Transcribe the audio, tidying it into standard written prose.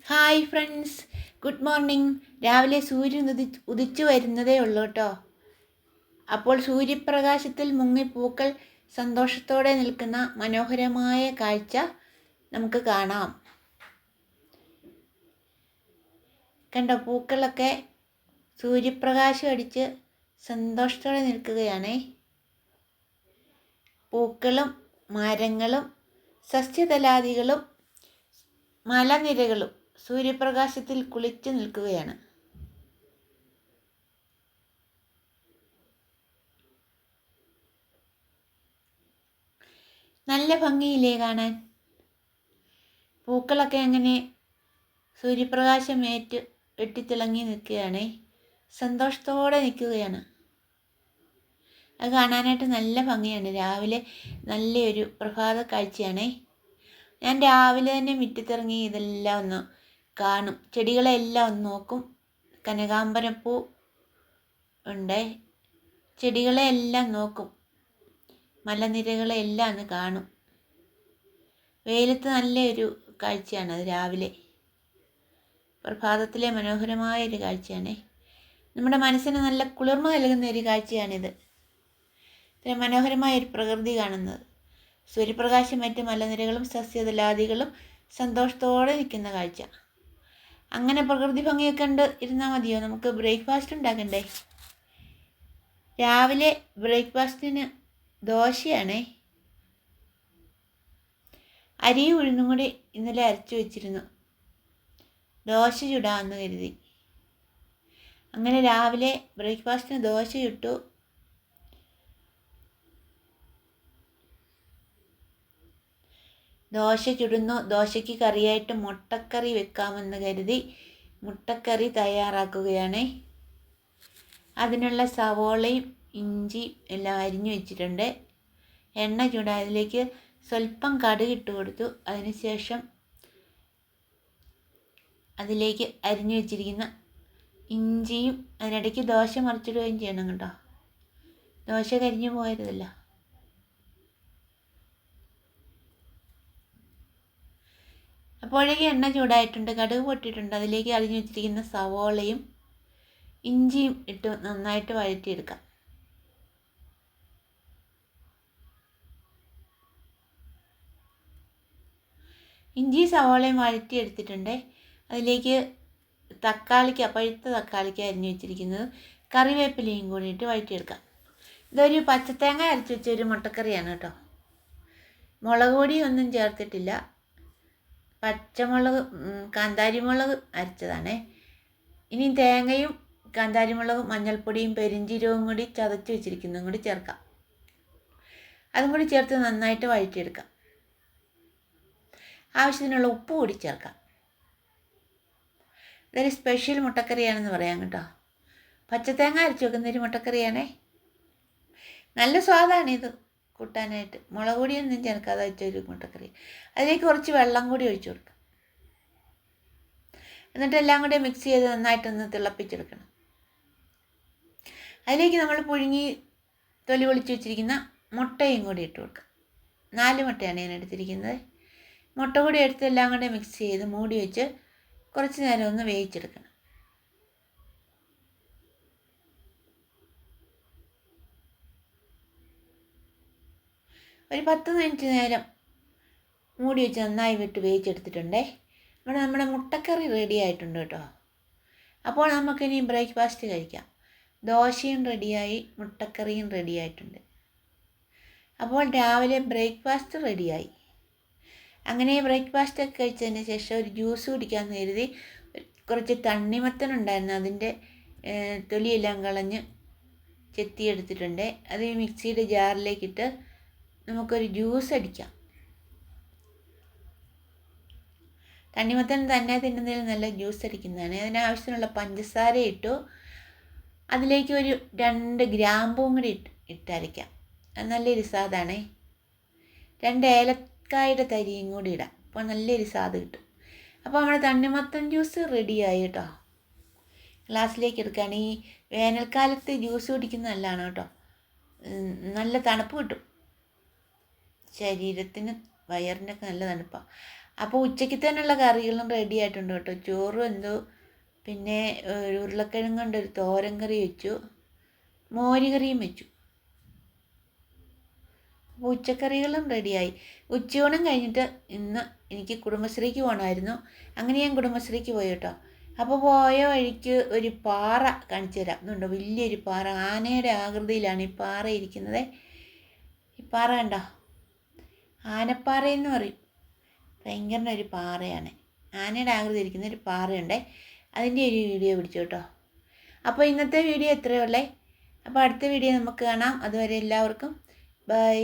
Hi friends, good morning. രാവിലെ സൂര്യൻ ഉദിച്ചു വരുന്നതേ ഉള്ളൂ കേട്ടോ. അപ്പോൾ സൂര്യപ്രകാശത്തിൽ മുങ്ങി പൂക്കൾ സന്തോഷത്തോടെ നിൽക്കുന്ന മനോഹരമായ കാഴ്ച നമുക്ക് കാണാം. കണ്ടോ, പൂക്കളൊക്കെ സൂര്യപ്രകാശം അടിച്ച് സന്തോഷത്തോടെ നിൽക്കുകയാണേ. പൂക്കളും മരങ്ങളും സസ്യതലാദികളും മലനിരകളും സൂര്യപ്രകാശത്തിൽ കുളിച്ചു നിൽക്കുകയാണ്. നല്ല ഭംഗിയില്ലേ കാണാൻ? പൂക്കളൊക്കെ അങ്ങനെ സൂര്യപ്രകാശം വെട്ടിത്തിളങ്ങി നിൽക്കുകയാണേ, സന്തോഷത്തോടെ നിൽക്കുകയാണ്. അത് കാണാനായിട്ട് നല്ല ഭംഗിയാണ്. രാവിലെ നല്ലൊരു പ്രഭാത കാഴ്ചയാണേ. ഞാൻ രാവിലെ തന്നെ മുറ്റത്തിറങ്ങി ഇതെല്ലാം ഒന്ന് കാണും, ചെടികളെല്ലാം ഒന്ന് നോക്കും. കനകാംബരപ്പൂ ഉണ്ട്, ചെടികളെല്ലാം നോക്കും, മലനിരകളെല്ലാം ഒന്ന് കാണും. വെയിലത്ത് നല്ലൊരു കാഴ്ചയാണത്. രാവിലെ പ്രഭാതത്തിലെ മനോഹരമായൊരു കാഴ്ചയാണ്. നമ്മുടെ മനസ്സിന് നല്ല കുളിർമ നൽകുന്ന ഒരു കാഴ്ചയാണിത്. ഇത്ര മനോഹരമായൊരു പ്രകൃതി കാണുന്നത്. സൂര്യപ്രകാശം മറ്റ് മലനിരകളും സസ്യതലാദികളും സന്തോഷത്തോടെ നിൽക്കുന്ന കാഴ്ച. അങ്ങനെ പ്രകൃതി ഭംഗിയൊക്കെ കണ്ട് ഇരുന്നാൽ മതിയോ? നമുക്ക് ബ്രേക്ക്ഫാസ്റ്റ് ഉണ്ടാക്കണ്ടേ? രാവിലെ ബ്രേക്ക്ഫാസ്റ്റിന് ദോശയാണേ. അരിയും ഉഴുന്നും കൂടി ഇന്നലെ അരച്ചു വെച്ചിരുന്നു, ദോശ ചുടാമെന്ന് കരുതി. അങ്ങനെ രാവിലെ ബ്രേക്ക്ഫാസ്റ്റിന് ദോശ ചുട്ടു. ദോശ ചുടുന്നു. ദോശയ്ക്ക് കറിയായിട്ട് മുട്ടക്കറി വെക്കാമെന്ന് കരുതി മുട്ടക്കറി തയ്യാറാക്കുകയാണ്. അതിനുള്ള സവോളയും ഇഞ്ചിയും എല്ലാം അരിഞ്ഞു വെച്ചിട്ടുണ്ട്. എണ്ണ ചൂടാൻ അതിലേക്ക് സ്വല്പം കടുക് ഇട്ട് കൊടുത്തു. അതിനുശേഷം അതിലേക്ക് അരിഞ്ഞു വെച്ചിരിക്കുന്ന ഇഞ്ചിയും, അതിനിടയ്ക്ക് ദോശ മറിച്ചിടുകയും ചെയ്യണം കേട്ടോ. ദോശ കരിഞ്ഞു പോയതല്ല. അപ്പോഴേക്ക് എണ്ണ ചൂടായിട്ടുണ്ട്, കടുക് പൊട്ടിയിട്ടുണ്ട്. അതിലേക്ക് അരിഞ്ഞു വെച്ചിരിക്കുന്ന സവോളയും ഇഞ്ചിയും ഇട്ട് നന്നായിട്ട് വഴറ്റിയെടുക്കാം. ഇഞ്ചി സവോളയും വഴറ്റിയെടുത്തിട്ടുണ്ട്. അതിലേക്ക് പഴുത്ത തക്കാളിക്ക അരിഞ്ഞു വെച്ചിരിക്കുന്നത്, കറിവേപ്പിലയും കൂടി ഇട്ട് വഴറ്റിയെടുക്കാം. ഇതൊരു പച്ചത്തേങ്ങ അരച്ച് വെച്ചൊരു മുട്ടക്കറിയാണ് കേട്ടോ. മുളക് പൊടിയൊന്നും ചേർത്തിട്ടില്ല. പച്ചമുളക്, കാന്താരിമുളക് അരച്ചതാണേ. ഇനി തേങ്ങയും കാന്താരിമുളകും മഞ്ഞൾപ്പൊടിയും പെരിഞ്ചീരകവും കൂടി ചതച്ച് വെച്ചിരിക്കുന്നതും കൂടി ചേർക്കാം. അതും കൂടി ചേർത്ത് നന്നായിട്ട് വഴറ്റിയെടുക്കാം. ആവശ്യത്തിനുള്ള ഉപ്പ് കൂടി ചേർക്കാം. ഇതൊരു സ്പെഷ്യൽ മുട്ടക്കറിയാണെന്ന് പറയാം കേട്ടോ. പച്ചത്തേങ്ങ അരച്ച് വെക്കുന്നൊരു മുട്ടക്കറിയാണേ. നല്ല സ്വാദാണിത് കൂട്ടാനായിട്ട്. മുളക് പൊടിയൊന്നും ചേർക്കാതെ വെച്ചൊരു മുട്ടക്കറി. അതിലേക്ക് കുറച്ച് വെള്ളം കൂടി ഒഴിച്ചു കൊടുക്കാം. എന്നിട്ട് എല്ലാം കൂടി മിക്സ് ചെയ്ത് നന്നായിട്ടൊന്ന് തിളപ്പിച്ചെടുക്കണം. അതിലേക്ക് നമ്മൾ പുഴുങ്ങി തൊലി പൊളിച്ച് വെച്ചിരിക്കുന്ന മുട്ടയും കൂടി ഇട്ട് കൊടുക്കാം. 4 മുട്ടയാണ് ഞാൻ എടുത്തിരിക്കുന്നത്. മുട്ട കൂടി എടുത്ത് എല്ലാം കൂടി മിക്സ് ചെയ്ത് മൂടി വെച്ച് കുറച്ച് നേരം ഒന്ന് വേവിച്ചെടുക്കണം. ഒരു 10 മിനിറ്റ് നേരം മൂടി വെച്ച് നന്നായി വേവിച്ചെടുത്തിട്ടുണ്ടേ. നമ്മുടെ മുട്ടക്കറി റെഡി ആയിട്ടുണ്ട് കേട്ടോ. അപ്പോൾ നമുക്കിനി ബ്രേക്ക്ഫാസ്റ്റ് കഴിക്കാം. ദോശയും റെഡിയായി, മുട്ടക്കറിയും റെഡി ആയിട്ടുണ്ട്. അപ്പോൾ രാവിലെ ബ്രേക്ക്ഫാസ്റ്റ് റെഡിയായി. അങ്ങനെ ബ്രേക്ക്ഫാസ്റ്റൊക്കെ കഴിച്ചതിന് ശേഷം ഒരു ജ്യൂസ് കുടിക്കാമെന്ന് കരുതി കുറച്ച് തണ്ണിമത്തനുണ്ടായിരുന്നു, അതിൻ്റെ തൊലിയെല്ലാം കളഞ്ഞ് ചെത്തിയെടുത്തിട്ടുണ്ട്. അത് മിക്സിയുടെ ജാറിലേക്കിട്ട് നമുക്കൊരു ജ്യൂസ് അടിക്കാം. തണ്ണിമത്തൻ തന്നെ തിന്നുന്നതിൽ നല്ല ജ്യൂസ് അടിക്കുന്നതാണ്. അതിനാവശ്യത്തിനുള്ള പഞ്ചസാര ഇട്ടു. അതിലേക്ക് ഒരു 2 ഗ്രാമ്പും കൂടി ഇട്ടരയ്ക്കാം. അത് നല്ലൊരു സ്വാദാണേ. 2 ഏലക്കായുടെ തരിയും കൂടി ഇടാം. അപ്പോൾ നല്ലൊരു സ്വാദ് കിട്ടും. അപ്പോൾ നമ്മുടെ തണ്ണിമത്തൻ ജ്യൂസ് റെഡിയായി കേട്ടോ. ഗ്ലാസ്സിലേക്ക് എടുക്കുകയാണ്. ഈ വേനൽക്കാലത്ത് ജ്യൂസ് കുടിക്കുന്നത് നല്ലതാണ് കേട്ടോ. നല്ല തണുപ്പ് കിട്ടും ശരീരത്തിന്, വയറിനൊക്കെ നല്ല തണുപ്പാണ്. അപ്പോൾ ഉച്ചയ്ക്ക് തന്നെയുള്ള കറികളും റെഡി ആയിട്ടുണ്ട് കേട്ടോ. ചോറും എന്തോ, പിന്നെ ഉരുളക്കിഴങ്ങ് കൊണ്ട് ഒരു തോരൻ കറി വെച്ചു, മോര് കറിയും വെച്ചു. അപ്പോൾ ഉച്ചക്കറികളും റെഡിയായി. ഉച്ചയൂണം കഴിഞ്ഞിട്ട് ഇന്ന് എനിക്ക് കുടുംബശ്രീക്ക് പോകണമായിരുന്നു. അങ്ങനെ ഞാൻ കുടുംബശ്രീക്ക് പോയി കേട്ടോ. അപ്പോൾ പോയ വഴിക്ക് ഒരു പാറ കാണിച്ചു തരാം. എന്നുണ്ടോ, വലിയൊരു പാറ, ആനയുടെ ആകൃതിയിലാണ് ഈ പാറ ഇരിക്കുന്നത്. ഈ പാറ കണ്ടോ, ആനപ്പാറയെന്ന് പറയും. ഭയങ്കര ഒരു പാറയാണ്, ആനയുടെ ആകൃതി ഇരിക്കുന്ന ഒരു പാറയുണ്ട്. അതിൻ്റെ ഒരു വീഡിയോ പിടിച്ചു കേട്ടോ. അപ്പോൾ ഇന്നത്തെ വീഡിയോ എത്രയേ ഉള്ളേ. അപ്പോൾ അടുത്ത വീഡിയോ നമുക്ക് കാണാം. അതുവരെ എല്ലാവർക്കും ബൈ.